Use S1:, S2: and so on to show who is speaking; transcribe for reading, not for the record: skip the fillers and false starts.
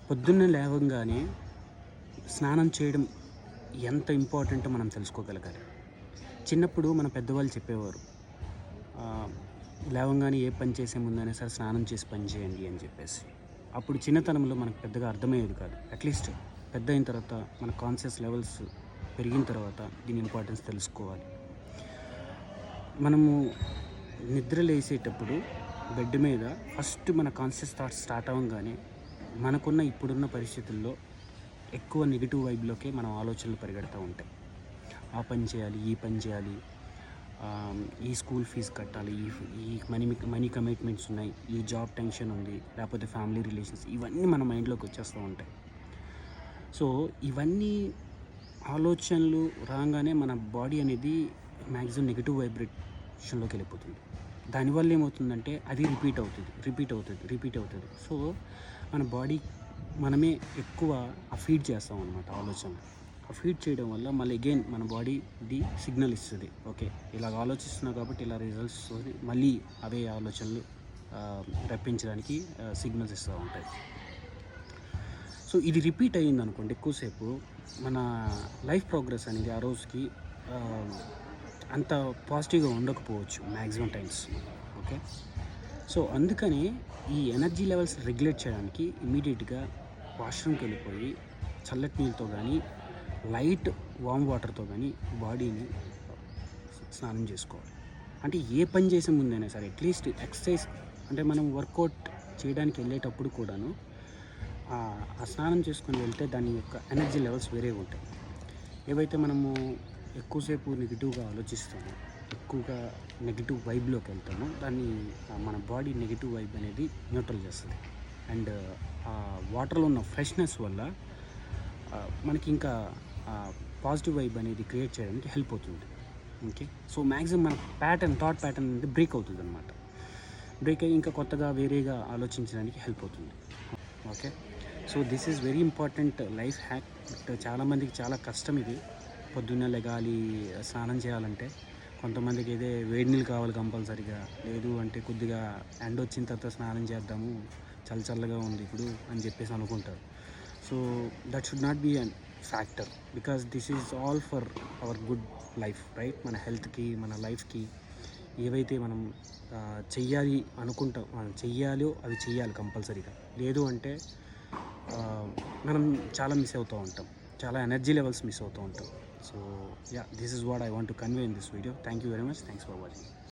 S1: పొద్దున్నే లేవగానే స్నానం చేయడం ఎంత ఇంపార్టెంటో మనం తెలుసుకోగలగాలి. చిన్నప్పుడు మన పెద్దవాళ్ళు చెప్పేవారు, లేవంగానే ఏ పని చేసే ముందైనా సరే స్నానం చేసి పని చేయండి అని చెప్పేసి. అప్పుడు చిన్నతనంలో మనకు పెద్దగా అర్థమయ్యేది కాదు. అట్లీస్ట్ పెద్ద అయిన తర్వాత మన కాన్షియస్ లెవెల్స్ పెరిగిన తర్వాత దీని ఇంపార్టెన్స్ తెలుసుకోవాలి. మనము నిద్ర లేసేటప్పుడు బెడ్ మీద ఫస్ట్ మన కాన్షియస్ థాట్స్ స్టార్ట్ అవ్వగానే మనకున్న ఇప్పుడున్న పరిస్థితుల్లో ఎక్కువ నెగిటివ్ వైబ్లోకే మనం ఆలోచనలు పరిగెడుతూ ఉంటాయి. ఆ పని చేయాలి, ఈ పని చేయాలి, ఈ స్కూల్ ఫీజు కట్టాలి, ఈ మనీ కమిట్మెంట్స్ ఉన్నాయి, ఈ జాబ్ టెన్షన్ ఉంది, లేకపోతే ఫ్యామిలీ రిలేషన్స్, ఇవన్నీ మన మైండ్లోకి వచ్చేస్తూ ఉంటాయి. సో ఇవన్నీ ఆలోచనలు రాగానే మన బాడీ అనేది మ్యాక్సిమం నెగిటివ్ వైబ్రేషన్లోకి వెళ్ళిపోతుంది. దానివల్ల ఏమవుతుందంటే అది రిపీట్ అవుతుంది. సో మన బాడీ మనమే ఎక్కువ ఫీడ్ చేస్తాం అన్నమాట ఆలోచనలు. ఫీడ్ చేయడం వల్ల మళ్ళీ అగైన్ మన బాడీ ఇది సిగ్నల్ ఇస్తుంది, ఓకే ఇలాగ ఆలోచిస్తున్నావు కాబట్టి ఇలా రిజల్ట్స్ మళ్ళీ అవే ఆలోచనలు రప్పించడానికి సిగ్నల్స్ ఇస్తూ ఉంటాయి. సో ఇది రిపీట్ అయ్యింది అనుకోండి ఎక్కువసేపు, మన లైఫ్ ప్రోగ్రెస్ అనేది ఆ రోజుకి అంత పాజిటివ్గా ఉండకపోవచ్చు మ్యాక్సిమం టైమ్స్. ఓకే, సో అందుకని ఈ ఎనర్జీ లెవెల్స్ రెగ్యులేట్ చేయడానికి ఇమీడియట్గా వాష్రూమ్కి వెళ్ళిపోయి చల్లటి నీళ్ళతో కానీ లైట్ వామ్ వాటర్తో కానీ బాడీని స్నానం చేసుకోవాలి. అంటే ఏ పని చేసే ముందైనా సరే అట్లీస్ట్ ఎక్సర్సైజ్ అంటే మనం వర్కౌట్ చేయడానికి వెళ్ళేటప్పుడు కూడాను ఆ స్నానం చేసుకొని వెళ్తే దాని యొక్క ఎనర్జీ లెవెల్స్ వేరేగా ఉంటాయి. ఏవైతే మనము ఎక్కువసేపు నెగిటివ్గా ఆలోచిస్తామో, ఎక్కువగా నెగిటివ్ వైబ్లోకి వెళ్తామో, దాన్ని మన బాడీ నెగిటివ్ వైబ్ అనేది న్యూట్రల్ చేస్తుంది. అండ్ ఆ వాటర్లో ఉన్న ఫ్రెష్నెస్ వల్ల మనకి ఇంకా పాజిటివ్ వైబ్ అనేది క్రియేట్ చేయడానికి హెల్ప్ అవుతుంది. ఓకే, సో మ్యాక్సిమం మన థాట్ ప్యాటర్న్ అనేది బ్రేక్ అవుతుంది అనమాట. బ్రేక్ అయ్యి ఇంకా కొత్తగా వేరేగా ఆలోచించడానికి హెల్ప్ అవుతుంది. Okay, so this is very important life hack. But చాలామందికి చాలా కష్టం ఇది. పొద్దున్నే లెగాలి, స్నానం చేయాలంటే కొంతమందికి అయితే వేడి నీళ్ళు కావాలి కంపల్సరీగా, లేదు అంటే కొద్దిగా ఎండ వచ్చిన తర్వాత స్నానం చేద్దాము, చల్లగా ఉంది ఇప్పుడు అని చెప్పేసి అనుకుంటారు. So that should not be an factor, because this is all for our good life, right? మన హెల్త్కి, మన లైఫ్కి ఏవైతే మనం చెయ్యాలి అనుకుంటాం, చెయ్యాలో అవి చెయ్యాలి కంపల్సరీగా. లేదు అంటే మనం చాలా మిస్ అవుతూ ఉంటాం, చాలా ఎనర్జీ లెవెల్స్ మిస్ అవుతూ ఉంటాం. So yeah, this is what I want to convey in this video. Thank you very much. Thanks for watching.